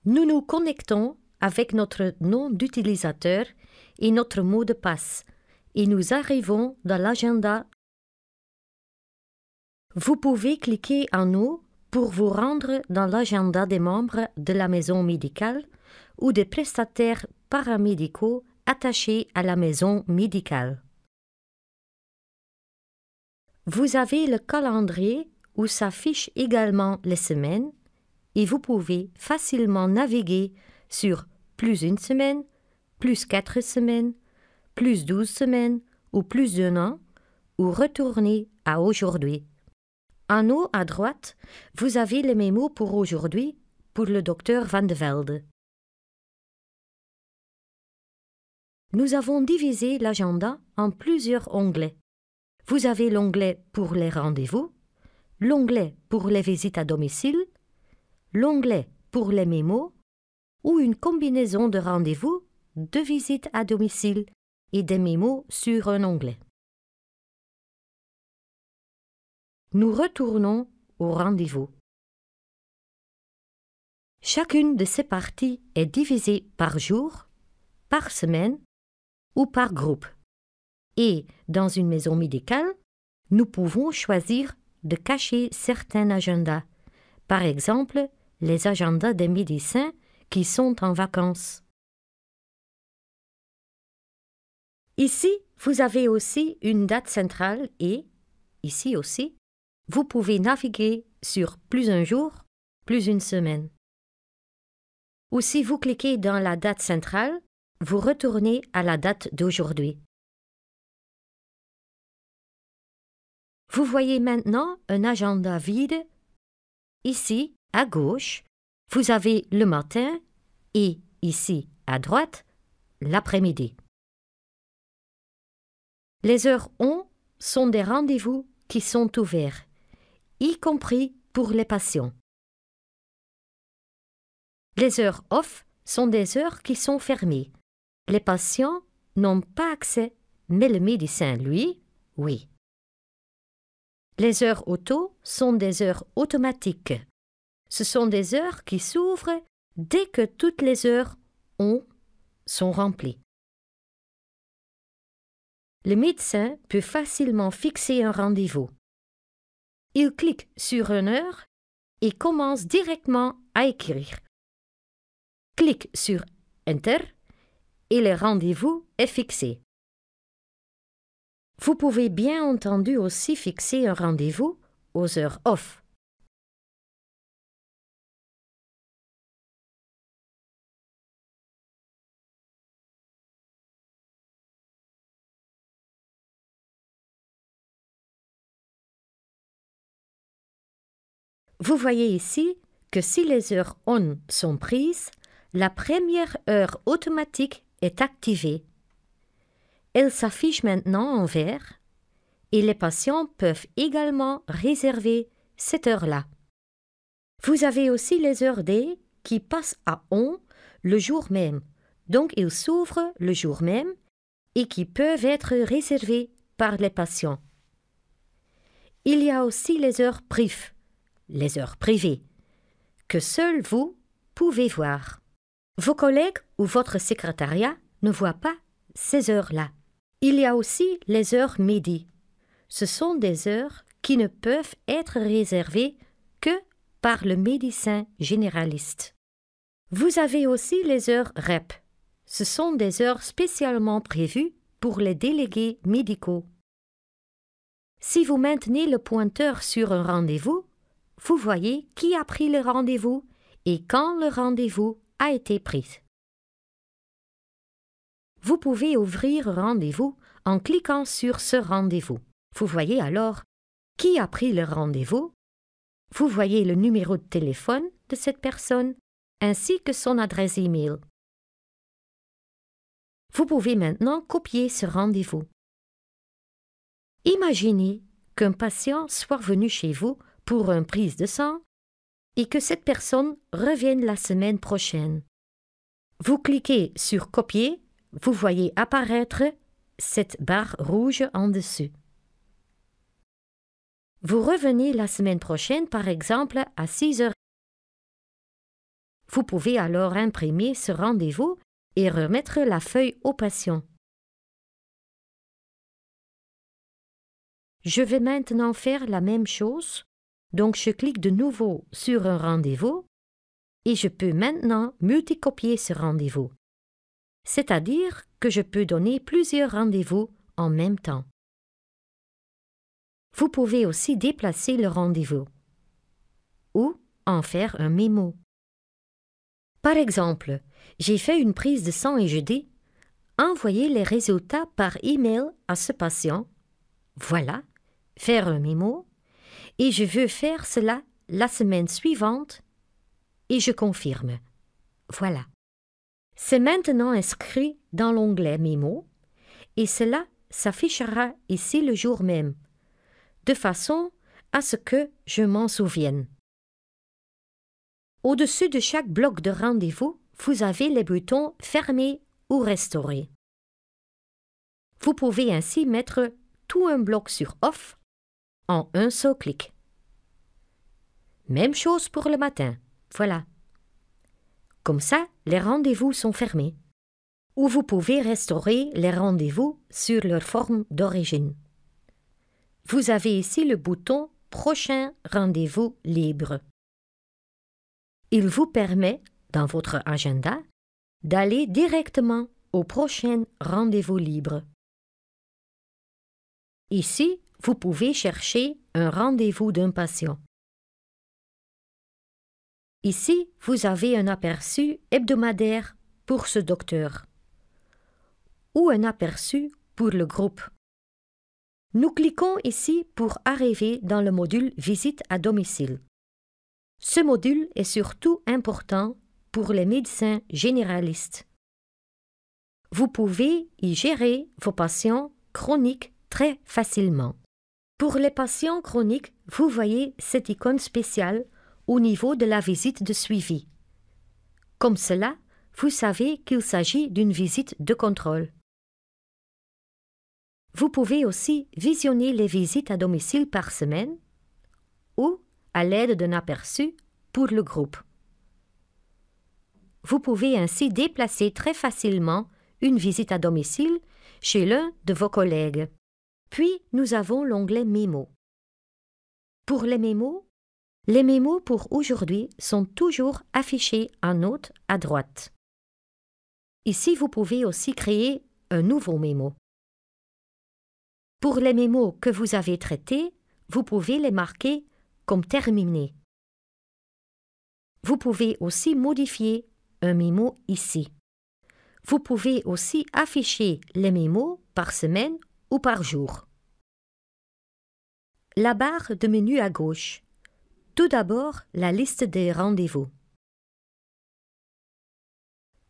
Nous nous connectons avec notre nom d'utilisateur et notre mot de passe et nous arrivons dans l'agenda. Vous pouvez cliquer en haut pour vous rendre dans l'agenda des membres de la maison médicale ou des prestataires paramédicaux attachés à la maison médicale. Vous avez le calendrier où s'affichent également les semaines et vous pouvez facilement naviguer sur plus une semaine, plus 4 semaines, plus 12 semaines ou plus d'un an ou retourner à aujourd'hui. En haut à droite, vous avez les mémos pour aujourd'hui pour le docteur Van de Velde. Nous avons divisé l'agenda en plusieurs onglets. Vous avez l'onglet pour les rendez-vous, l'onglet pour les visites à domicile, l'onglet pour les mémos ou une combinaison de rendez-vous, de visites à domicile et des mémos sur un onglet. Nous retournons au rendez-vous. Chacune de ces parties est divisée par jour, par semaine ou par groupe. Et dans une maison médicale, nous pouvons choisir de cacher certains agendas, par exemple les agendas des médecins qui sont en vacances. Ici, vous avez aussi une date centrale et, ici aussi, vous pouvez naviguer sur plus un jour, plus une semaine. Ou si vous cliquez dans la date centrale, vous retournez à la date d'aujourd'hui. Vous voyez maintenant un agenda vide. Ici, à gauche, vous avez le matin et ici, à droite, l'après-midi. Les heures on sont des rendez-vous qui sont ouverts, y compris pour les patients. Les heures off sont des heures qui sont fermées. Les patients n'ont pas accès, mais le médecin, lui, oui. Les heures auto sont des heures automatiques. Ce sont des heures qui s'ouvrent dès que toutes les heures on sont remplies. Le médecin peut facilement fixer un rendez-vous. Il clique sur une heure et commence directement à écrire. Clique sur Enter et le rendez-vous est fixé. Vous pouvez bien entendu aussi fixer un rendez-vous aux heures off. Vous voyez ici que si les heures on sont prises, la première heure automatique est activée. Elle s'affiche maintenant en vert et les patients peuvent également réserver cette heure-là. Vous avez aussi les heures D qui passent à on le jour même, donc ils s'ouvrent le jour même et qui peuvent être réservées par les patients. Il y a aussi les heures priv, les heures privées, que seuls vous pouvez voir. Vos collègues ou votre secrétariat ne voient pas ces heures-là. Il y a aussi les heures midi. Ce sont des heures qui ne peuvent être réservées que par le médecin généraliste. Vous avez aussi les heures REP. Ce sont des heures spécialement prévues pour les délégués médicaux. Si vous maintenez le pointeur sur un rendez-vous, vous voyez qui a pris le rendez-vous et quand le rendez-vous a été pris. Vous pouvez ouvrir un rendez-vous en cliquant sur ce rendez-vous. Vous voyez alors qui a pris le rendez-vous, vous voyez le numéro de téléphone de cette personne ainsi que son adresse e-mail. Vous pouvez maintenant copier ce rendez-vous. Imaginez qu'un patient soit venu chez vous pour une prise de sang et que cette personne revienne la semaine prochaine. Vous cliquez sur Copier, vous voyez apparaître cette barre rouge en dessus. Vous revenez la semaine prochaine, par exemple, à 6 heures. Vous pouvez alors imprimer ce rendez-vous et remettre la feuille au patient. Je vais maintenant faire la même chose, donc je clique de nouveau sur un rendez-vous et je peux maintenant multicopier ce rendez-vous. C'est-à-dire que je peux donner plusieurs rendez-vous en même temps. Vous pouvez aussi déplacer le rendez-vous ou en faire un mémo. Par exemple, j'ai fait une prise de sang et je dis « Envoyer les résultats par email à ce patient ». Voilà, faire un mémo. Et je veux faire cela la semaine suivante et je confirme. Voilà. C'est maintenant inscrit dans l'onglet Mémo et cela s'affichera ici le jour même, de façon à ce que je m'en souvienne. Au-dessus de chaque bloc de rendez-vous, vous avez les boutons Fermer ou Restaurer. Vous pouvez ainsi mettre tout un bloc sur Off en un seul clic. Même chose pour le matin, voilà. Comme ça, les rendez-vous sont fermés. Ou vous pouvez restaurer les rendez-vous sur leur forme d'origine. Vous avez ici le bouton Prochain rendez-vous libre. Il vous permet, dans votre agenda, d'aller directement au prochain rendez-vous libre. Ici, vous pouvez chercher un rendez-vous d'un patient. Ici, vous avez un aperçu hebdomadaire pour ce docteur ou un aperçu pour le groupe. Nous cliquons ici pour arriver dans le module Visite à domicile. Ce module est surtout important pour les médecins généralistes. Vous pouvez y gérer vos patients chroniques très facilement. Pour les patients chroniques, vous voyez cette icône spéciale au niveau de la visite de suivi. Comme cela, vous savez qu'il s'agit d'une visite de contrôle. Vous pouvez aussi visionner les visites à domicile par semaine ou à l'aide d'un aperçu pour le groupe. Vous pouvez ainsi déplacer très facilement une visite à domicile chez l'un de vos collègues. Puis, nous avons l'onglet Mémo. Pour les mémos pour aujourd'hui sont toujours affichés en note à droite. Ici, vous pouvez aussi créer un nouveau mémo. Pour les mémos que vous avez traités, vous pouvez les marquer comme terminés. Vous pouvez aussi modifier un mémo ici. Vous pouvez aussi afficher les mémos par semaine ou par jour. La barre de menu à gauche. Tout d'abord, la liste des rendez-vous.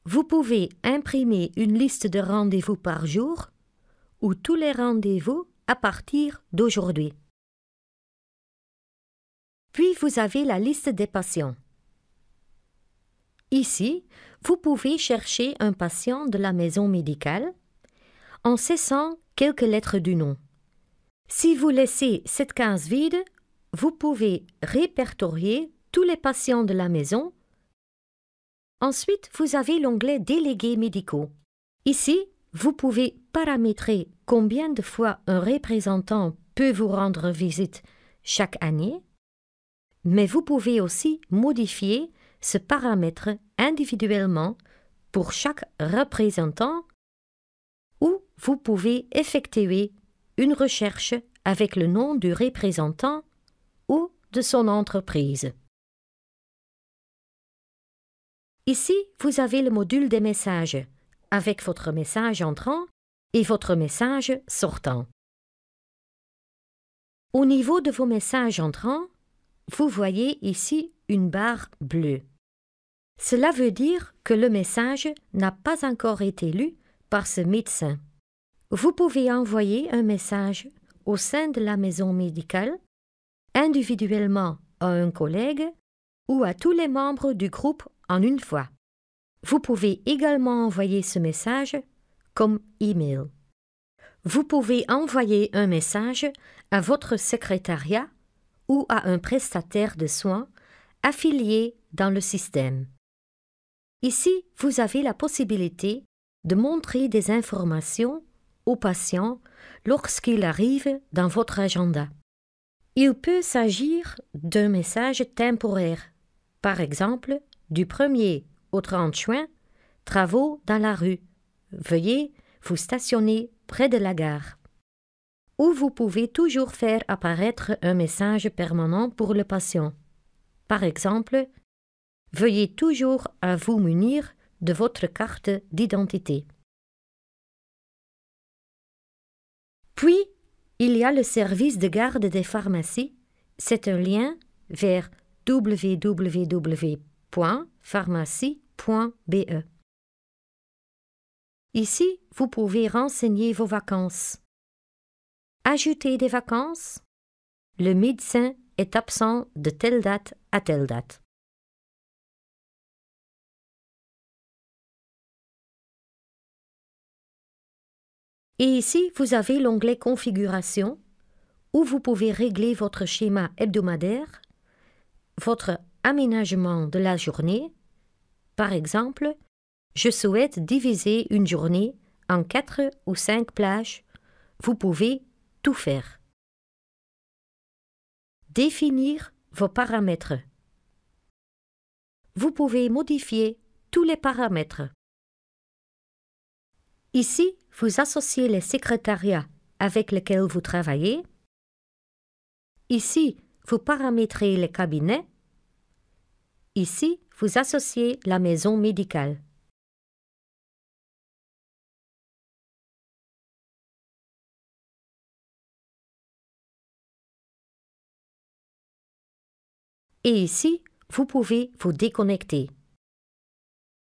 Vous pouvez imprimer une liste de rendez-vous par jour ou tous les rendez-vous à partir d'aujourd'hui. Puis vous avez la liste des patients. Ici, vous pouvez chercher un patient de la maison médicale en cessant quelques lettres du nom. Si vous laissez cette case vide, vous pouvez répertorier tous les patients de la maison. Ensuite, vous avez l'onglet Délégués médicaux. Ici, vous pouvez paramétrer combien de fois un représentant peut vous rendre visite chaque année, mais vous pouvez aussi modifier ce paramètre individuellement pour chaque représentant ou vous pouvez effectuer une recherche avec le nom du représentant ou de son entreprise. Ici, vous avez le module des messages, avec votre message entrant et votre message sortant. Au niveau de vos messages entrants, vous voyez ici une barre bleue. Cela veut dire que le message n'a pas encore été lu par ce médecin. Vous pouvez envoyer un message au sein de la maison médicale, individuellement à un collègue ou à tous les membres du groupe en une fois. Vous pouvez également envoyer ce message comme email. Vous pouvez envoyer un message à votre secrétariat ou à un prestataire de soins affilié dans le système. Ici, vous avez la possibilité de montrer des informations au patient lorsqu'il arrive dans votre agenda. Il peut s'agir d'un message temporaire. Par exemple, du 1er au 30 juin, travaux dans la rue. Veuillez vous stationner près de la gare. Ou vous pouvez toujours faire apparaître un message permanent pour le patient. Par exemple, veuillez toujours à vous munir de votre carte d'identité. Puis, il y a le service de garde des pharmacies. C'est un lien vers www.pharmacie.be. Ici, vous pouvez renseigner vos vacances. Ajouter des vacances. Le médecin est absent de telle date à telle date. Et ici, vous avez l'onglet Configuration, où vous pouvez régler votre schéma hebdomadaire, votre aménagement de la journée. Par exemple, je souhaite diviser une journée en 4 ou 5 plages. Vous pouvez tout faire. Définir vos paramètres. Vous pouvez modifier tous les paramètres. Ici, vous associez les secrétariats avec lesquels vous travaillez. Ici, vous paramétrez les cabinets. Ici, vous associez la maison médicale. Et ici, vous pouvez vous déconnecter.